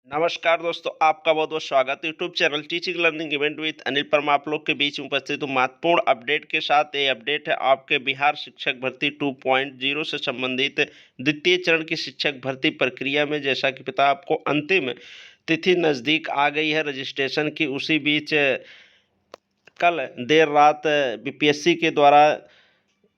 नमस्कार दोस्तों, आपका बहुत बहुत स्वागत है YouTube channel teaching learning event with Anil Parmar आप लोग के बीच में उपस्थित हूँ महत्वपूर्ण अपडेट के साथ। ये अपडेट है आपके बिहार शिक्षक भर्ती 2.0 से संबंधित द्वितीय चरण की शिक्षक भर्ती प्रक्रिया में। जैसा कि पता आपको, अंतिम तिथि नज़दीक आ गई है रजिस्ट्रेशन की। उसी बीच कल देर रात बीपीएससी के द्वारा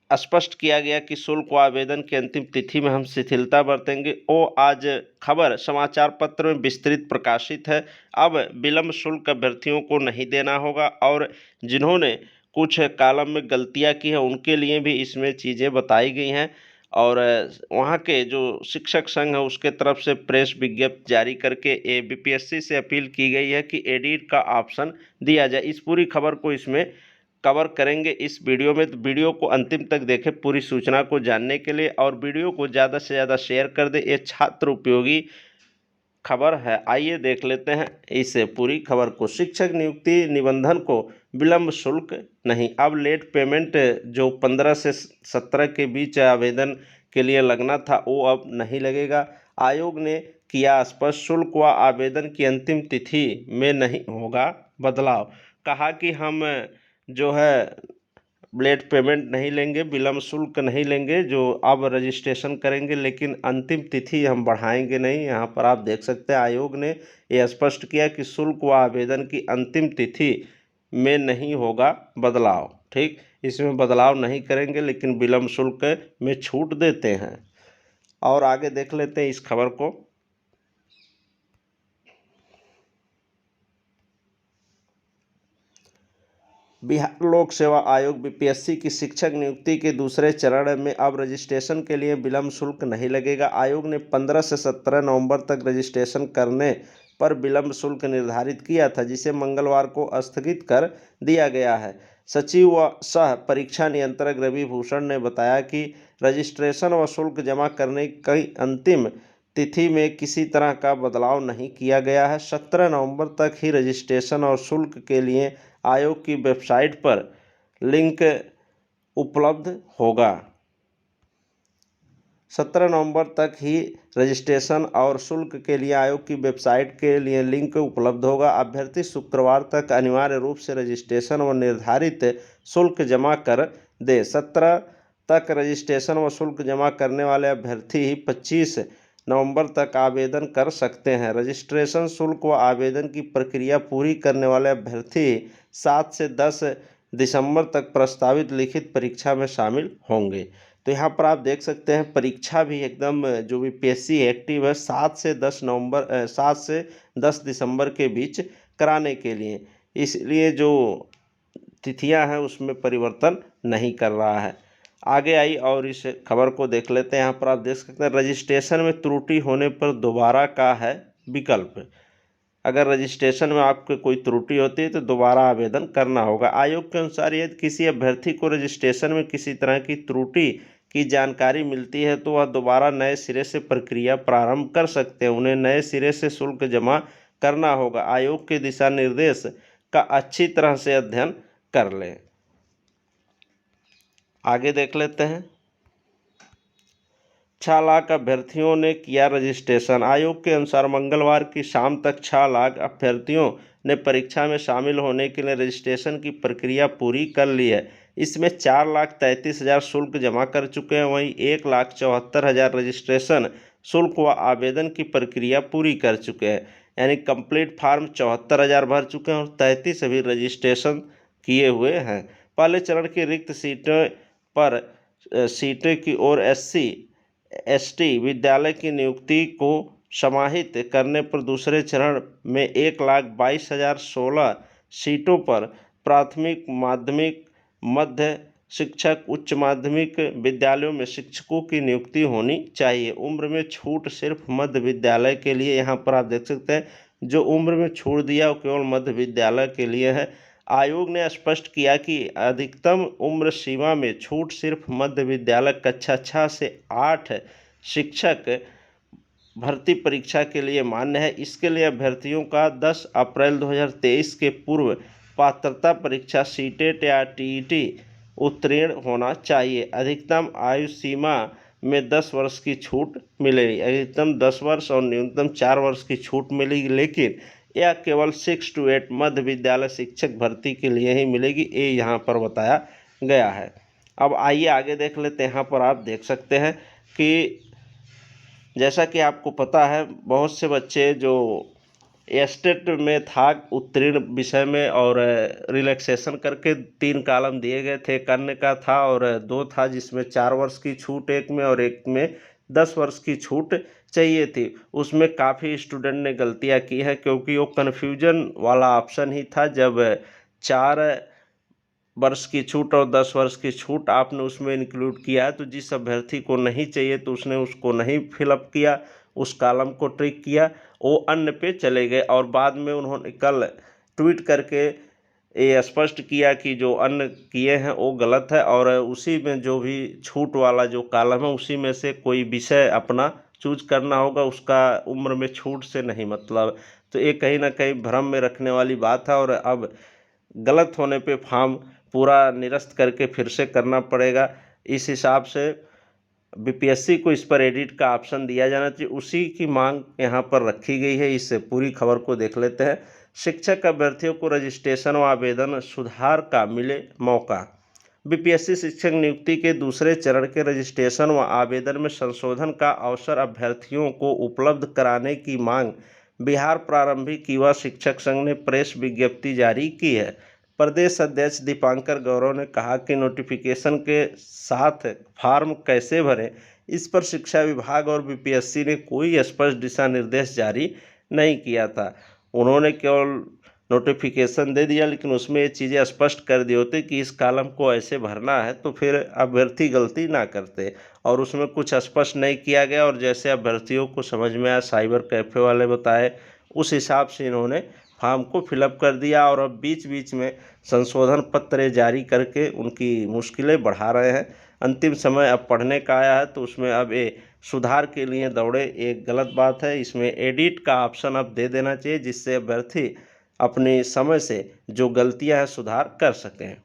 स्पष्ट किया गया कि शुल्क व आवेदन की अंतिम तिथि में हम शिथिलता बरतेंगे। वो आज खबर समाचार पत्र में विस्तृत प्रकाशित है। अब विलंब शुल्क अभ्यर्थियों को नहीं देना होगा और जिन्होंने कुछ कॉलम में गलतियां की हैं उनके लिए भी इसमें चीज़ें बताई गई हैं। और वहाँ के जो शिक्षक संघ है उसके तरफ से प्रेस विज्ञप्ति जारी करके बीपीएससी से अपील की गई है कि एडिट का ऑप्शन दिया जाए। इस पूरी खबर को इसमें कवर करेंगे इस वीडियो में, तो वीडियो को अंतिम तक देखें पूरी सूचना को जानने के लिए और वीडियो को ज़्यादा से ज़्यादा शेयर कर दें। ये छात्र उपयोगी खबर है। आइए देख लेते हैं इस पूरी खबर को। शिक्षक नियुक्ति निबंधन को विलंब शुल्क नहीं। अब लेट पेमेंट जो 15 से 17 के बीच आवेदन के लिए लगना था वो अब नहीं लगेगा। आयोग ने किया स्पष्ट, शुल्क व आवेदन की अंतिम तिथि में नहीं होगा बदलाव। कहा कि हम जो है लेट पेमेंट नहीं लेंगे, विलम्ब शुल्क नहीं लेंगे, जो अब रजिस्ट्रेशन करेंगे, लेकिन अंतिम तिथि हम बढ़ाएंगे नहीं। यहाँ पर आप देख सकते हैं आयोग ने यह स्पष्ट किया कि शुल्क व आवेदन की अंतिम तिथि में नहीं होगा बदलाव। ठीक, इसमें बदलाव नहीं करेंगे लेकिन विलम्ब शुल्क में छूट देते हैं। और आगे देख लेते हैं इस खबर को। बिहार लोक सेवा आयोग बीपीएससी की शिक्षक नियुक्ति के दूसरे चरण में अब रजिस्ट्रेशन के लिए विलम्ब शुल्क नहीं लगेगा। आयोग ने 15 से 17 नवंबर तक रजिस्ट्रेशन करने पर विलम्ब शुल्क निर्धारित किया था, जिसे मंगलवार को स्थगित कर दिया गया है। सचिव व सह परीक्षा नियंत्रक रवि भूषण ने बताया कि रजिस्ट्रेशन व शुल्क जमा करने की अंतिम तिथि में किसी तरह का बदलाव नहीं किया गया है। 17 नवंबर तक ही रजिस्ट्रेशन और शुल्क के लिए आयोग की वेबसाइट पर लिंक उपलब्ध होगा। 17 नवंबर तक ही रजिस्ट्रेशन और शुल्क के लिए आयोग की वेबसाइट के लिए लिंक उपलब्ध होगा। अभ्यर्थी शुक्रवार तक अनिवार्य रूप से रजिस्ट्रेशन व निर्धारित शुल्क जमा कर दे। 17 तक रजिस्ट्रेशन व शुल्क जमा करने वाले अभ्यर्थी 25 नवंबर तक आवेदन कर सकते हैं। रजिस्ट्रेशन, शुल्क व आवेदन की प्रक्रिया पूरी करने वाले अभ्यर्थी 7 से 10 दिसंबर तक प्रस्तावित लिखित परीक्षा में शामिल होंगे। तो यहाँ पर आप देख सकते हैं परीक्षा भी एकदम जो बीपीएससी एक्टिव है 7 से 10 दिसंबर के बीच कराने के लिए, इसलिए जो तिथियां हैं उसमें परिवर्तन नहीं कर रहा है। आगे आई और इस खबर को देख लेते हैं। यहाँ पर आप देख सकते हैं रजिस्ट्रेशन में त्रुटि होने पर दोबारा का है विकल्प। अगर रजिस्ट्रेशन में आपको कोई त्रुटि होती है तो दोबारा आवेदन करना होगा। आयोग के अनुसार यदि किसी अभ्यर्थी को रजिस्ट्रेशन में किसी तरह की त्रुटि की जानकारी मिलती है तो वह दोबारा नए सिरे से प्रक्रिया प्रारंभ कर सकते हैं। उन्हें नए सिरे से शुल्क जमा करना होगा। आयोग के दिशा निर्देश का अच्छी तरह से अध्ययन कर लें। आगे देख लेते हैं। 6 लाख अभ्यर्थियों ने किया रजिस्ट्रेशन। आयोग के अनुसार मंगलवार की शाम तक 6 लाख अभ्यर्थियों ने परीक्षा में शामिल होने के लिए रजिस्ट्रेशन की प्रक्रिया पूरी कर ली है। इसमें 4,33,000 शुल्क जमा कर चुके हैं। वहीं 1,74,000 रजिस्ट्रेशन शुल्क व आवेदन की प्रक्रिया पूरी कर चुके हैं। यानी कंप्लीट फॉर्म 74,000 भर चुके हैं और 33 अभी रजिस्ट्रेशन किए हुए हैं। पहले चरण की रिक्त सीटों पर सीटें की ओर SC/ST विद्यालय की नियुक्ति को समाहित करने पर दूसरे चरण में 1,22,016 सीटों पर प्राथमिक, माध्यमिक, मध्य शिक्षक, उच्च माध्यमिक विद्यालयों में शिक्षकों की नियुक्ति होनी चाहिए। उम्र में छूट सिर्फ मध्य विद्यालय के लिए। यहाँ पर आप देख सकते हैं जो उम्र में छूट दिया वो केवल मध्य विद्यालय के लिए है। आयोग ने स्पष्ट किया कि अधिकतम उम्र सीमा में छूट सिर्फ मध्य विद्यालय कक्षा 6 से 8 शिक्षक भर्ती परीक्षा के लिए मान्य है। इसके लिए अभ्यर्थियों का 10 अप्रैल 2023 के पूर्व पात्रता परीक्षा सीटेट या TET उत्तीर्ण होना चाहिए। अधिकतम आयु सीमा में 10 वर्ष की छूट मिलेगी। अधिकतम 10 वर्ष और न्यूनतम 4 वर्ष की छूट मिलेगी, लेकिन यह केवल 6 to 8 मध्य विद्यालय शिक्षक भर्ती के लिए ही मिलेगी, ये यहाँ पर बताया गया है। अब आइए आगे देख लेते हैं। यहाँ पर आप देख सकते हैं कि जैसा कि आपको पता है, बहुत से बच्चे जो एस्टेट में था उत्तीर्ण विषय में, और रिलैक्सेशन करके 3 कॉलम दिए गए थे, एक अन्य का था और 2 था जिसमें 4 वर्ष की छूट एक में और एक में 10 वर्ष की छूट चाहिए थी। उसमें काफ़ी स्टूडेंट ने गलतियां की हैं, क्योंकि वो कन्फ्यूजन वाला ऑप्शन ही था। जब 4 वर्ष की छूट और 10 वर्ष की छूट आपने उसमें इंक्लूड किया है, तो जिस अभ्यर्थी को नहीं चाहिए तो उसने उसको नहीं फिलअप किया, उस कॉलम को ट्रिक किया, वो अन्य पे चले गए। और बाद में उन्होंने कल ट्वीट करके ये स्पष्ट किया कि जो अन्य किए हैं वो गलत है, और उसी में जो भी छूट वाला जो कॉलम है उसी में से कोई विषय अपना चूज करना होगा, उसका उम्र में छूट से नहीं मतलब। तो ये कहीं ना कहीं भ्रम में रखने वाली बात है, और अब गलत होने पे फॉर्म पूरा निरस्त करके फिर से करना पड़ेगा। इस हिसाब से बीपीएससी को इस पर एडिट का ऑप्शन दिया जाना चाहिए, उसी की मांग यहाँ पर रखी गई है। इससे पूरी खबर को देख लेते हैं। शिक्षक अभ्यर्थियों को रजिस्ट्रेशन व आवेदन सुधार का मिले मौका। बीपीएससी शिक्षक नियुक्ति के दूसरे चरण के रजिस्ट्रेशन व आवेदन में संशोधन का अवसर अभ्यर्थियों को उपलब्ध कराने की मांग बिहार प्रारंभिक युवा शिक्षक संघ ने प्रेस विज्ञप्ति जारी की है। प्रदेश अध्यक्ष दीपांकर गौरव ने कहा कि नोटिफिकेशन के साथ फॉर्म कैसे भरें, इस पर शिक्षा विभाग और बीपीएससी ने कोई स्पष्ट दिशा निर्देश जारी नहीं किया था। उन्होंने केवल नोटिफिकेशन दे दिया, लेकिन उसमें ये चीज़ें स्पष्ट कर दी होती कि इस कॉलम को ऐसे भरना है, तो फिर अभ्यर्थी गलती ना करते। और उसमें कुछ स्पष्ट नहीं किया गया, और जैसे अभ्यर्थियों को समझ में आया, साइबर कैफ़े वाले बताए, उस हिसाब से इन्होंने फॉर्म को फिलअप कर दिया। और अब बीच बीच में संशोधन पत्र जारी करके उनकी मुश्किलें बढ़ा रहे हैं। अंतिम समय अब पढ़ने का आया है, तो उसमें अब ये सुधार के लिए दौड़े, एक गलत बात है। इसमें एडिट का ऑप्शन अब दे देना चाहिए, जिससे अभ्यर्थी अपने समय से जो गलतियां हैं सुधार कर सकें।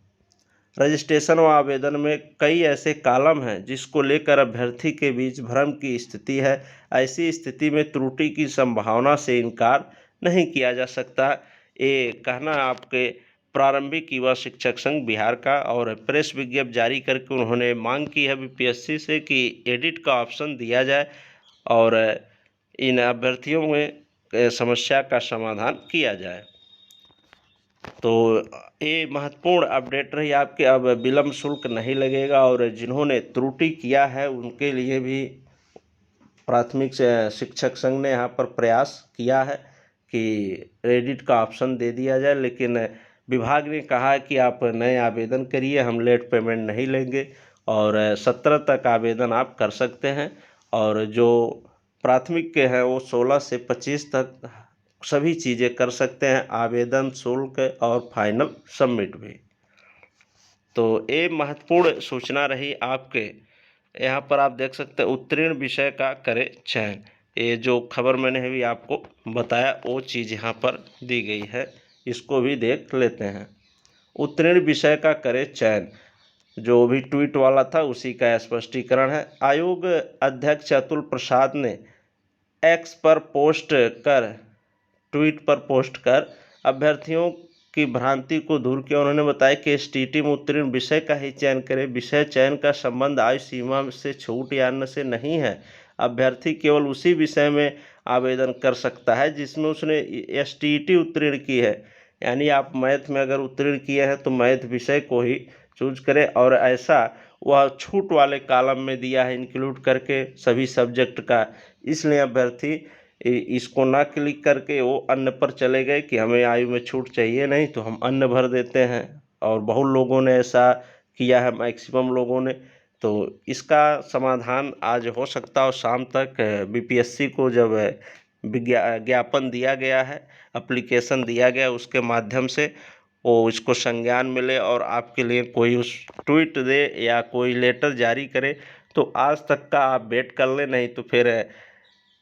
रजिस्ट्रेशन व आवेदन में कई ऐसे कॉलम हैं जिसको लेकर अभ्यर्थी के बीच भ्रम की स्थिति है। ऐसी स्थिति में त्रुटि की संभावना से इनकार नहीं किया जा सकता, ये कहना आपके प्रारंभिक युवा शिक्षक संघ बिहार का। और प्रेस विज्ञप्ति जारी करके उन्होंने मांग की है बीपीएससी से कि एडिट का ऑप्शन दिया जाए और इन अभ्यर्थियों में समस्या का समाधान किया जाए। तो ये महत्वपूर्ण अपडेट रही आपके। अब विलम्ब शुल्क नहीं लगेगा, और जिन्होंने त्रुटि किया है उनके लिए भी प्राथमिक शिक्षक संघ ने यहाँ पर प्रयास किया है कि एडिट का ऑप्शन दे दिया जाए, लेकिन विभाग ने कहा है कि आप नए आवेदन करिए, हम लेट पेमेंट नहीं लेंगे, और 17 तक आवेदन आप कर सकते हैं। और जो प्राथमिक के हैं वो 16 से 25 तक सभी चीज़ें कर सकते हैं, आवेदन शुल्क और फाइनल सबमिट भी। तो ये महत्वपूर्ण सूचना रही आपके। यहाँ पर आप देख सकते हैं उत्तीर्ण विषय का करें चयन। ये जो खबर मैंने अभी आपको बताया वो चीज़ यहाँ पर दी गई है, इसको भी देख लेते हैं। उत्तीर्ण विषय का करें चयन, जो भी ट्वीट वाला था उसी का स्पष्टीकरण है। आयोग अध्यक्ष अतुल प्रसाद ने एक्स पर ट्वीट पर पोस्ट कर अभ्यर्थियों की भ्रांति को दूर किया। उन्होंने बताया कि एसटीईटी में उत्तीर्ण विषय का ही चयन करें। विषय चयन का संबंध आयु सीमा से छूट या अन्य से नहीं है। अभ्यर्थी केवल उसी विषय में आवेदन कर सकता है जिसमें उसने एसटीईटी उत्तीर्ण की है। यानी आप मैथ में अगर उत्तीर्ण किए हैं तो मैथ विषय को ही चूज करें, और ऐसा वह छूट वाले कॉलम में दिया है इंक्लूड करके सभी सब्जेक्ट का। इसलिए अभ्यर्थी इसको ना क्लिक करके वो अन्य पर चले गए कि हमें आयु में छूट चाहिए नहीं, तो हम अन्य भर देते हैं। और बहुत लोगों ने ऐसा किया है, मैक्सिमम लोगों ने। तो इसका समाधान आज हो सकता है, और शाम तक बीपीएससी को जब ज्ञापन दिया गया है, एप्लीकेशन दिया गया, उसके माध्यम से वो इसको संज्ञान मिले और आपके लिए कोई उस ट्वीट दे या कोई लेटर जारी करे, तो आज तक का आप वेट कर लें, नहीं तो फिर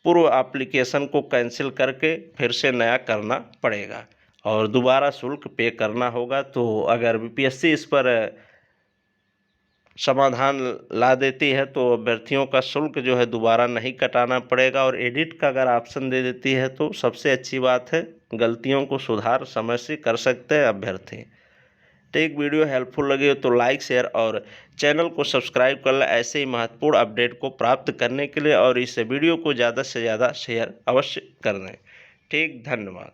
पूर्व एप्लीकेशन को कैंसिल करके फिर से नया करना पड़ेगा और दोबारा शुल्क पे करना होगा। तो अगर बीपीएससी इस पर समाधान ला देती है, तो अभ्यर्थियों का शुल्क जो है दोबारा नहीं कटाना पड़ेगा। और एडिट का अगर ऑप्शन दे देती है तो सबसे अच्छी बात है, गलतियों को सुधार समय से कर सकते हैं अभ्यर्थी। एक वीडियो हेल्पफुल लगी हो तो लाइक, शेयर और चैनल को सब्सक्राइब कर लें ऐसे ही महत्वपूर्ण अपडेट को प्राप्त करने के लिए। और इस वीडियो को ज़्यादा से ज़्यादा शेयर अवश्य कर दें। ठीक, धन्यवाद।